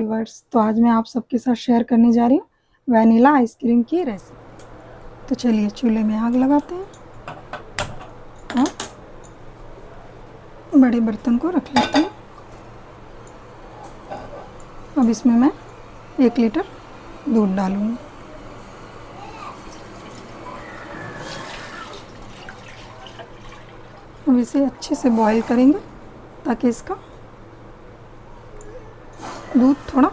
Viewers, तो आज मैं आप सबके साथ शेयर करने जा रही हूँ वैनिला आइसक्रीम की रेसिपी। तो चलिए चूल्हे में आग लगाते हैं और बड़े बर्तन को रख लेते हैं। अब इसमें मैं 1 लीटर दूध डालूँगी। अब इसे अच्छे से बॉईल करेंगे ताकि इसका दूध थोड़ा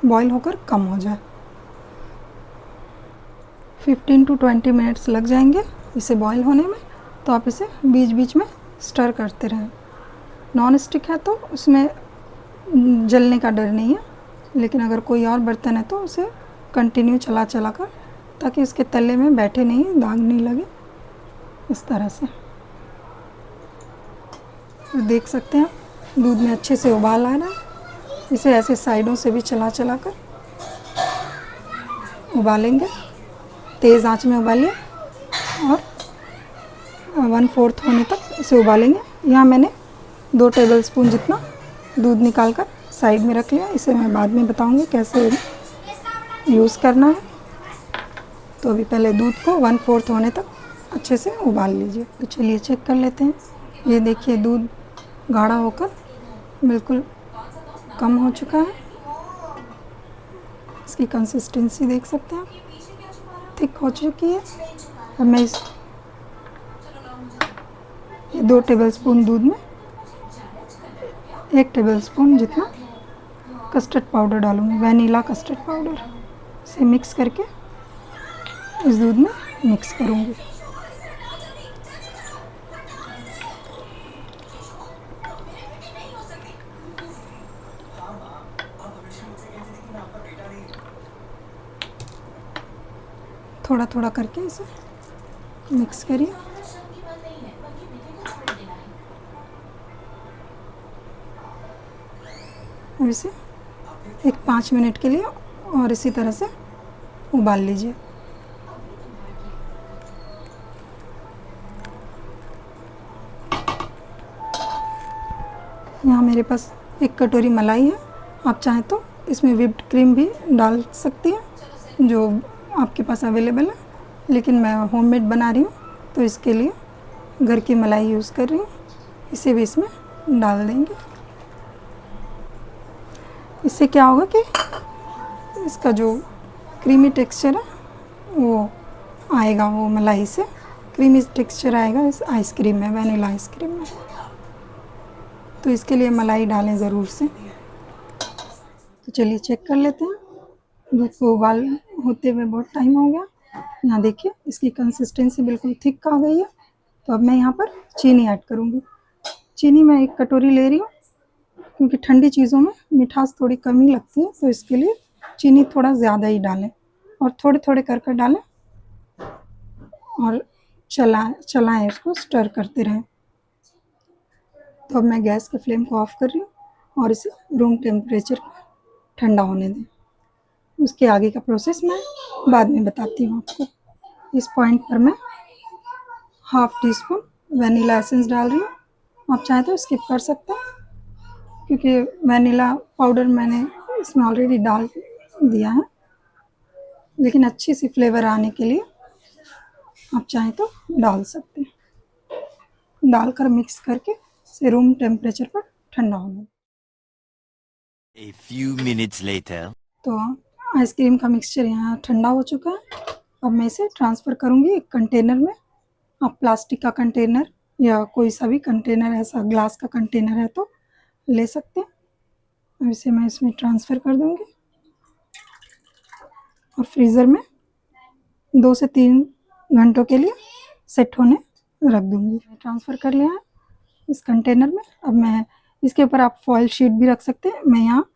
बॉईल होकर कम हो जाए। 15 to 20 मिनट्स लग जाएंगे इसे बॉईल होने में, तो आप इसे बीच बीच में स्टर करते रहें। नॉन स्टिक है तो उसमें जलने का डर नहीं है, लेकिन अगर कोई और बर्तन है तो उसे कंटिन्यू चला चला कर, ताकि इसके तले में बैठे नहीं, दाग नहीं लगे। इस तरह से तो देख सकते हैं दूध में अच्छे से उबाल आ रहा है। इसे ऐसे साइडों से भी चला चला कर उबालेंगे। तेज़ आंच में उबालिए और 1/4 होने तक इसे उबालेंगे। यहाँ मैंने 2 टेबलस्पून जितना दूध निकाल कर साइड में रख लिया। इसे मैं बाद में बताऊँगी कैसे यूज़ करना है। तो अभी पहले दूध को 1/4 होने तक अच्छे से उबाल लीजिए। तो चलिए चेक कर लेते हैं। ये देखिए दूध गाढ़ा होकर बिल्कुल कम हो चुका है। इसकी कंसिस्टेंसी देख सकते हैं आप, थिक हो चुकी है। अब मैं इस 2 टेबलस्पून दूध में 1 टेबलस्पून जितना कस्टर्ड पाउडर डालूँगी, वैनिला कस्टर्ड पाउडर। इसे मिक्स करके इस दूध में मिक्स करूँगी। थोड़ा थोड़ा करके इसे मिक्स करिए। और इसे 5 मिनट के लिए और इसी तरह से उबाल लीजिए। यहाँ मेरे पास 1 कटोरी मलाई है। आप चाहें तो इसमें व्हिप्ड क्रीम भी डाल सकती हैं, जो आपके पास अवेलेबल है, लेकिन मैं होममेड बना रही हूँ तो इसके लिए घर की मलाई यूज़ कर रही हूँ। इसे भी इसमें डाल देंगे। इससे क्या होगा कि इसका जो क्रीमी टेक्सचर है वो आएगा, वो मलाई से क्रीमी टेक्सचर आएगा इस आइसक्रीम में, वैनिला आइसक्रीम में। तो इसके लिए मलाई डालें ज़रूर से। तो चलिए चेक कर लेते हैं। दूध को उबाल होते हुए बहुत टाइम हो गया। यहाँ देखिए इसकी कंसिस्टेंसी बिल्कुल थिक आ गई है। तो अब मैं यहाँ पर चीनी ऐड करूँगी। चीनी मैं 1 कटोरी ले रही हूँ, क्योंकि ठंडी चीज़ों में मिठास थोड़ी कम ही लगती है, तो इसके लिए चीनी थोड़ा ज़्यादा ही डालें और थोड़े थोड़े कर डालें और चलाएं, इसको स्टर करते रहें। तो अब मैं गैस के फ्लेम को ऑफ कर रही हूँ और इसे रूम टेम्परेचर पर ठंडा होने दें। उसके आगे का प्रोसेस मैं बाद में बताती हूँ आपको। इस पॉइंट पर मैं 1/2 टीस्पून वैनिला एसेंस डाल रही हूँ। आप चाहें तो स्किप कर सकते हैं, क्योंकि वैनिला पाउडर मैंने इसमें ऑलरेडी डाल दिया है, लेकिन अच्छी सी फ्लेवर आने के लिए आप चाहें तो डाल सकते हैं। डालकर मिक्स करके इसे रूम टेम्परेचर पर ठंडा होने। A few minutes later. तो आइसक्रीम का मिक्सचर यहाँ ठंडा हो चुका है। अब मैं इसे ट्रांसफ़र करूँगी एक कंटेनर में। आप प्लास्टिक का कंटेनर या कोई सा भी कंटेनर, ऐसा ग्लास का कंटेनर है तो ले सकते हैं। अब इसे मैं इसमें ट्रांसफ़र कर दूँगी और फ्रीज़र में 2 से 3 घंटों के लिए सेट होने रख दूँगी। ट्रांसफ़र कर लिया है इस कंटेनर में। अब मैं इसके ऊपर आप फॉयल शीट भी रख सकते हैं। मैं यहाँ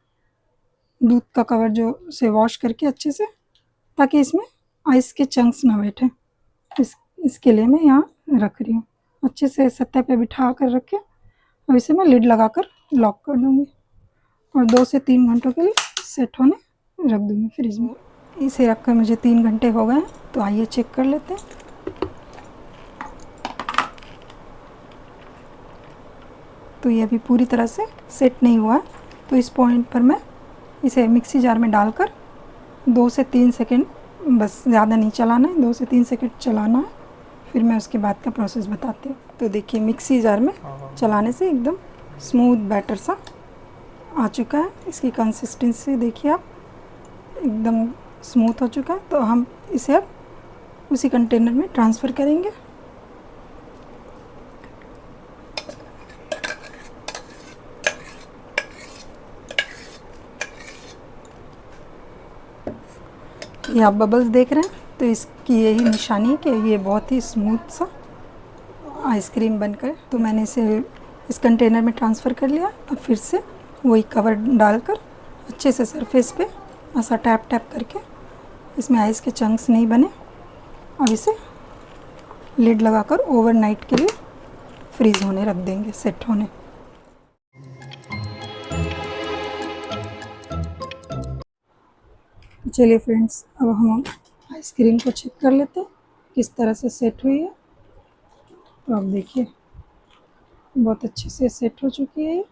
दूध का कवर जो से वॉश करके अच्छे से, ताकि इसमें आइस के चंक्स ना बैठे, इसके लिए मैं यहाँ रख रही हूँ। अच्छे से सतह पे बिठा कर रखे। अब इसे मैं लिड लगाकर लॉक कर दूँगी और 2 से 3 घंटों के लिए सेट होने रख दूँगी फ्रिज में। इसे रखकर मुझे 3 घंटे हो गए हैं, तो आइए चेक कर लेते हैं। तो ये अभी पूरी तरह से सेट नहीं हुआ है, तो इस पॉइंट पर मैं इसे मिक्सी जार में डालकर 2 से 3 सेकंड, बस ज़्यादा नहीं चलाना है, 2 से 3 सेकंड चलाना है, फिर मैं उसके बाद का प्रोसेस बताती हूँ। तो देखिए मिक्सी जार में चलाने से एकदम स्मूथ बैटर सा आ चुका है। इसकी कंसिस्टेंसी देखिए आप, एकदम स्मूथ हो चुका है। तो हम इसे अब उसी कंटेनर में ट्रांसफ़र करेंगे। ये आप बबल्स देख रहे हैं, तो इसकी यही निशानी है कि ये बहुत ही स्मूथ सा आइसक्रीम बनकर, तो मैंने इसे इस कंटेनर में ट्रांसफ़र कर लिया। अब फिर से वही कवर डालकर अच्छे से सरफेस पे ऐसा टैप टैप करके, इसमें आइस के चंक्स नहीं बने। अब इसे लिड लगाकर ओवरनाइट के लिए फ्रीज़ होने रख देंगे, सेट होने। चलिए फ्रेंड्स, अब हम आइसक्रीम को चेक कर लेते हैं किस तरह से सेट हुई है। तो अब देखिए बहुत अच्छे से सेट हो चुकी है ये।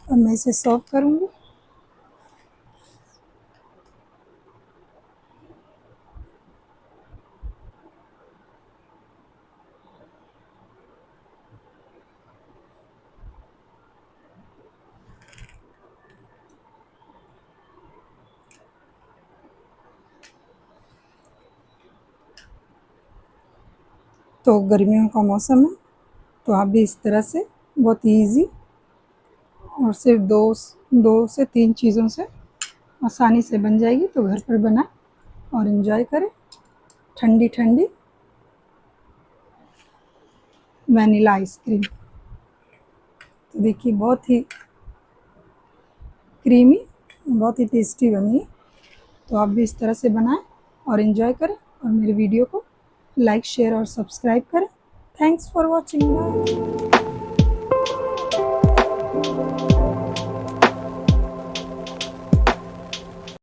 अब मैं इसे सर्व करूँगी। तो गर्मियों का मौसम है, तो आप भी इस तरह से बहुत इजी और सिर्फ दो से तीन चीज़ों से आसानी से बन जाएगी। तो घर पर बनाएं और इन्जॉय करें ठंडी ठंडी वनीला आइसक्रीम। तो देखिए बहुत ही क्रीमी, बहुत ही टेस्टी बनी है। तो आप भी इस तरह से बनाएं और इन्जॉय करें, और मेरे वीडियो को लाइक, शेयर और सब्सक्राइब करें। Thanks for watching. बाय।